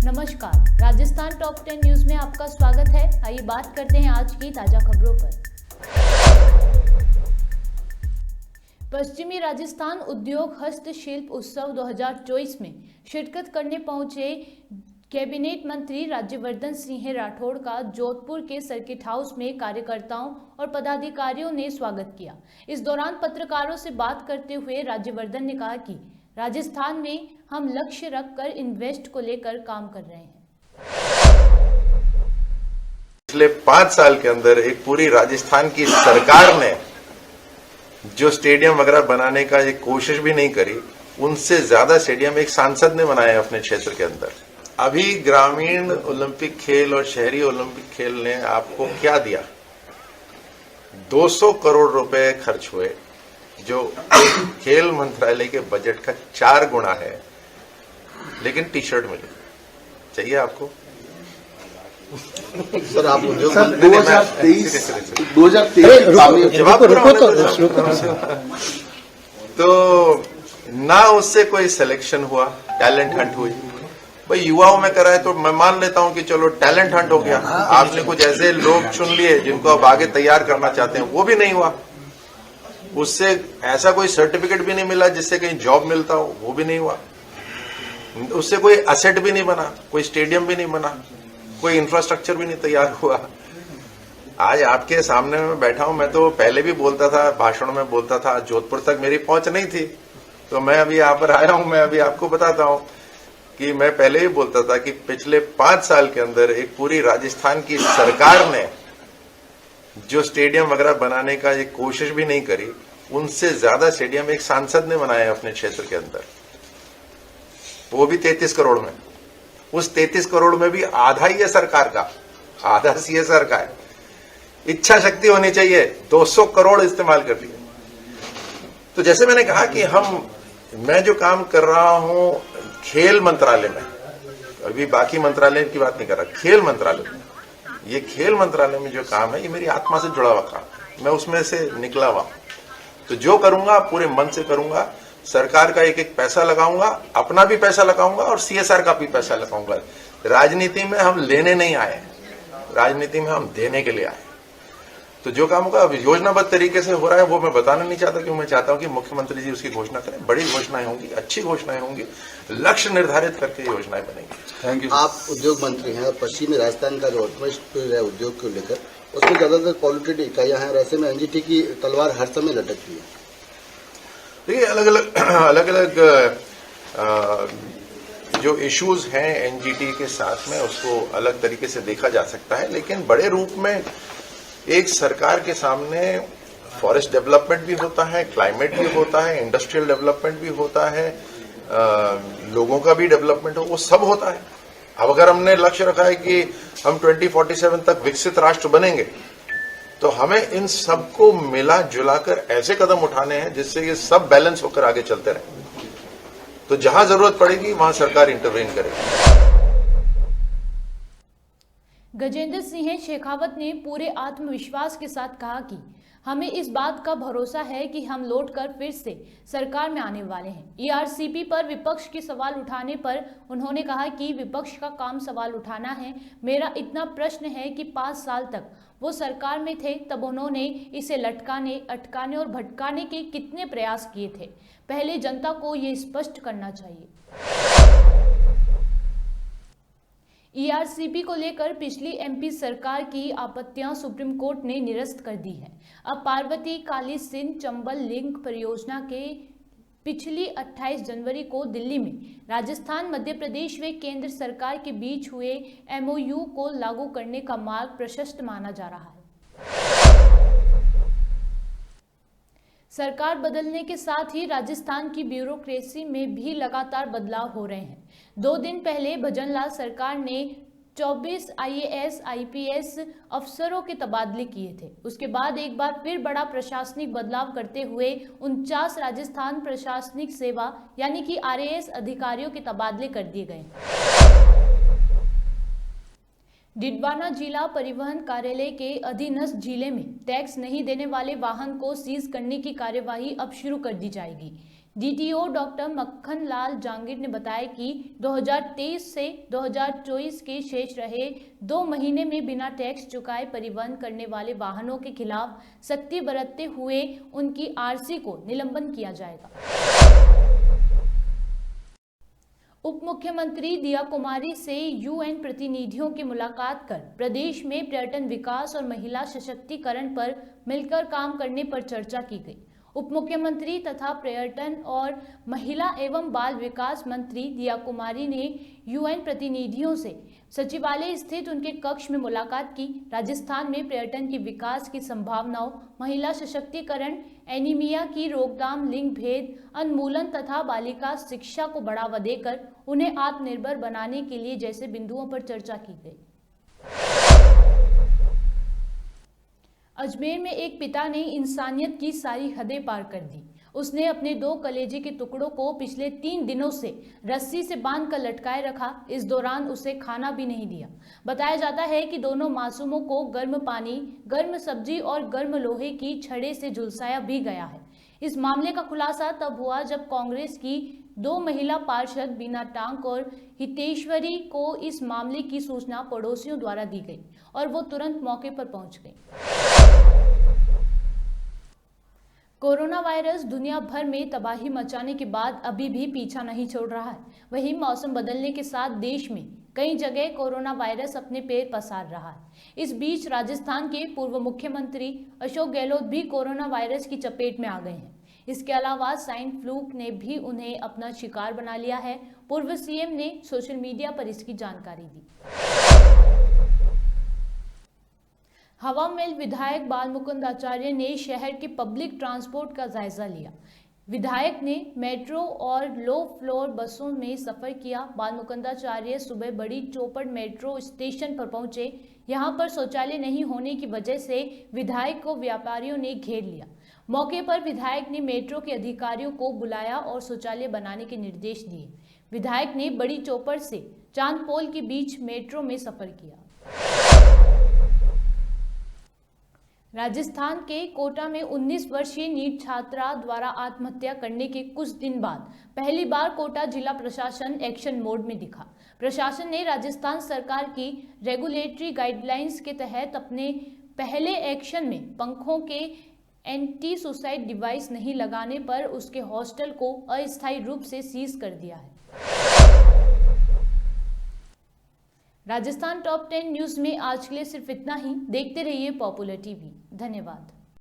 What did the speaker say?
नमस्कार, Rajasthan top 10 news में आपका स्वागत है। आइए बात करते हैं आज की ताजा खबरों पर। पश्चिमी राजस्थान उद्योग हस्तशिल्प उत्सव 2024 में शिरकत करने पहुंचे कैबिनेट मंत्री राज्यवर्धन सिंह राठौड़ का जोधपुर के सर्किट हाउस में कार्यकर्ताओं और पदाधिकारियों ने स्वागत किया। इस दौरान पत्रकारों से बात करते हुए राज्यवर्धन ने कहा कि राजस्थान में हम लक्ष्य रखकर इन्वेस्ट को लेकर काम कर रहे हैं। पिछले 5 साल के अंदर एक पूरी राजस्थान की सरकार ने जो स्टेडियम वगैरह बनाने का एक कोशिश भी नहीं करी, उनसे ज्यादा स्टेडियम एक सांसद ने बनाया अपने क्षेत्र के अंदर। अभी ग्रामीण ओलंपिक खेल और शहरी ओलंपिक खेल ने आपको क्या दिया? 200 करोड़ रुपए खर्च हुए, जो खेल मंत्रालय के बजट का 4 गुना है, लेकिन टी शर्ट मिली। चाहिए आपको? सर आप उद्योग 2023 तो ना उससे कोई सिलेक्शन हुआ, टैलेंट हंट हुई। भाई युवाओं में करा है तो मैं मान लेता हूं कि चलो टैलेंट हंट हो गया, आपने कुछ ऐसे लोग चुन लिए जिनको आप आगे तैयार करना चाहते हैं, वो भी नहीं हुआ। उससे ऐसा कोई सर्टिफिकेट भी नहीं मिला जिससे कहीं जॉब मिलता हो, वो भी नहीं हुआ। उससे कोई असेट भी नहीं बना, कोई स्टेडियम भी नहीं बना, कोई इंफ्रास्ट्रक्चर भी नहीं तैयार हुआ। आज आपके सामने में बैठा हूं, मैं तो पहले भी बोलता था, भाषण में बोलता था, जोधपुर तक मेरी पहुंच नहीं थी, तो मैं अभी यहाँ पर आया हूं। मैं अभी आपको बताता हूं कि मैं पहले ही बोलता था कि पिछले 5 साल के अंदर एक पूरी राजस्थान की सरकार ने जो स्टेडियम वगैरह बनाने का एक कोशिश भी नहीं करी, उनसे ज्यादा स्टेडियम एक सांसद ने बनाया अपने क्षेत्र के अंदर, वो भी 33 करोड़ में। उस 33 करोड़ में भी आधा ही है सरकार का, आधा सीएसआर का है। इच्छा शक्ति होनी चाहिए, 200 करोड़ इस्तेमाल कर दिए। तो जैसे मैंने कहा कि मैं जो काम कर रहा हूं खेल मंत्रालय में, अभी बाकी मंत्रालय की बात नहीं कर रहा, खेल मंत्रालय में, ये खेल मंत्रालय में जो काम है, ये मेरी आत्मा से जुड़ा हुआ काम, मैं उसमें से निकला हुआ। तो जो करूंगा पूरे मन से करूंगा, सरकार का एक एक पैसा लगाऊंगा, अपना भी पैसा लगाऊंगा और सीएसआर का भी पैसा लगाऊंगा। राजनीति में हम लेने नहीं आए, राजनीति में हम देने के लिए आए। तो जो काम होगा योजनाबद्ध तरीके से हो रहा है, वो मैं बताना नहीं चाहता, क्योंकि मैं चाहता हूं कि मुख्यमंत्री जी उसकी घोषणा करें। बड़ी घोषणाएं होंगी, अच्छी घोषणाएं होंगी, लक्ष्य निर्धारित करके योजनाएं बनेंगी। Thank you. आप उद्योग मंत्री हैं, पश्चिमी राजस्थान का जो अर्थव्यवस्था है उद्योग को लेकर, उसमें ज्यादातर पॉल्यूटेड इकाइयां हैं, ऐसे में एनजीटी की तलवार हर समय लटकती है। देखिए, अलग अलग जो इश्यूज हैं एनजीटी के साथ में, उसको अलग तरीके से देखा जा सकता है, लेकिन बड़े रूप में एक सरकार के सामने फॉरेस्ट डेवलपमेंट भी होता है, क्लाइमेट भी होता है, इंडस्ट्रियल डेवलपमेंट भी होता है, लोगों का भी डेवलपमेंट हो, वो सब होता है। अब अगर हमने लक्ष्य रखा है कि हम 2047 तक विकसित राष्ट्र बनेंगे, तो हमें इन सबको मिला जुलाकर ऐसे कदम उठाने हैं जिससे ये सब बैलेंस होकर आगे चलते रहे। तो जहां जरूरत पड़ेगी वहां सरकार इंटरवेन करेगी। गजेंद्र सिंह शेखावत ने पूरे आत्मविश्वास के साथ कहा कि हमें इस बात का भरोसा है कि हम लौटकर फिर से सरकार में आने वाले हैं। ईआरसीपी पर विपक्ष के सवाल उठाने पर उन्होंने कहा कि विपक्ष का काम सवाल उठाना है। मेरा इतना प्रश्न है कि 5 साल तक वो सरकार में थे, तब उन्होंने इसे लटकाने, अटकाने और भटकाने के कितने प्रयास किए थे। पहले जनता को ये स्पष्ट करना चाहिए। ईआरसीपी को लेकर पिछली एमपी सरकार की आपत्तियां सुप्रीम कोर्ट ने निरस्त कर दी है। अब पार्वती काली सिंध चंबल लिंक परियोजना के पिछली 28 जनवरी को दिल्ली में राजस्थान, मध्य प्रदेश व केंद्र सरकार के बीच हुए एमओयू को लागू करने का मार्ग प्रशस्त माना जा रहा है। सरकार बदलने के साथ ही राजस्थान की ब्यूरोक्रेसी में भी लगातार बदलाव हो रहे हैं। 2 दिन पहले भजनलाल सरकार ने 24 आईएएस आईपीएस अफसरों के तबादले किए थे। उसके बाद एक बार फिर बड़ा प्रशासनिक बदलाव करते हुए 49 राजस्थान प्रशासनिक सेवा यानी कि आरएएस अधिकारियों के तबादले कर दिए गए। डिडवाना जिला परिवहन कार्यालय के अधीनस्थ जिले में टैक्स नहीं देने वाले वाहन को सीज करने की कार्यवाही अब शुरू कर दी जाएगी। डीटीओ डॉक्टर मक्खन लाल जांगिर ने बताया कि 2023 से 2024 के शेष रहे 2 महीने में बिना टैक्स चुकाए परिवहन करने वाले वाहनों के खिलाफ सख्ती बरतते हुए उनकी आरसी को निलंबन किया जाएगा। उप मुख्यमंत्री दिया कुमारी से यूएन प्रतिनिधियों की मुलाकात कर प्रदेश में पर्यटन विकास और महिला सशक्तिकरण पर मिलकर काम करने पर चर्चा की गई। उप मुख्यमंत्री तथा पर्यटन और महिला एवं बाल विकास मंत्री दिया कुमारी ने यूएन प्रतिनिधियों से सचिवालय स्थित उनके कक्ष में मुलाकात की। राजस्थान में पर्यटन के विकास की संभावनाओं, महिला सशक्तिकरण, एनीमिया की रोकथाम, लिंग भेद उन्मूलन तथा बालिका शिक्षा को बढ़ावा देकर उन्हें आत्मनिर्भर बनाने के लिए जैसे बिंदुओं पर चर्चा की गई। अजमेर में एक पिता ने इंसानियत की सारी हदें पार कर दी। उसने अपने 2 कलेजे के टुकड़ों को पिछले 3 दिनों से रस्सी से बांधकर लटकाए रखा। इस दौरान उसे खाना भी नहीं दिया। बताया जाता है कि दोनों मासूमों को गर्म पानी, गर्म सब्जी और गर्म लोहे की छड़े से झुलसाया भी गया है। इस मामले का खुलासा तब हुआ जब कांग्रेस की 2 महिला पार्षद बीना टांक और हितेश्वरी को इस मामले की सूचना पड़ोसियों द्वारा दी गई और वो तुरंत मौके पर पहुंच गई। कोरोना वायरस दुनिया भर में तबाही मचाने के बाद अभी भी पीछा नहीं छोड़ रहा है। वहीं मौसम बदलने के साथ देश में कई जगह कोरोना वायरस अपने पैर पसार रहा है। इस बीच राजस्थान के पूर्व मुख्यमंत्री अशोक गहलोत भी कोरोना वायरस की चपेट में आ गए हैं। इसके अलावा स्वाइन फ्लू ने भी उन्हें अपना शिकार बना लिया है। पूर्व सीएम ने सोशल मीडिया पर इसकी जानकारी दी। हवामहल विधायक बालमुकुंद आचार्य ने शहर के पब्लिक ट्रांसपोर्ट का जायजा लिया। विधायक ने मेट्रो और लो फ्लोर बसों में सफर किया। बालमुकुंद आचार्य सुबह बड़ी चौपड़ मेट्रो स्टेशन पर पहुंचे। यहां पर शौचालय नहीं होने की वजह से विधायक को व्यापारियों ने घेर लिया। मौके पर विधायक ने मेट्रो के अधिकारियों को बुलाया और शौचालय बनाने के निर्देश दिए। विधायक ने बड़ी चौपड़ से चांदपोल के बीच मेट्रो में सफर किया। राजस्थान के कोटा में 19 वर्षीय नीट छात्रा द्वारा आत्महत्या करने के कुछ दिन बाद पहली बार कोटा जिला प्रशासन एक्शन मोड में दिखा। प्रशासन ने राजस्थान सरकार की रेगुलेटरी गाइडलाइंस के तहत अपने पहले एक्शन में पंखों के एंटी सुसाइड डिवाइस नहीं लगाने पर उसके हॉस्टल को अस्थायी रूप से सीज कर दिया है। राजस्थान टॉप 10 न्यूज में आज के लिए सिर्फ इतना ही। देखते रहिए पॉपुलर टीवी। धन्यवाद।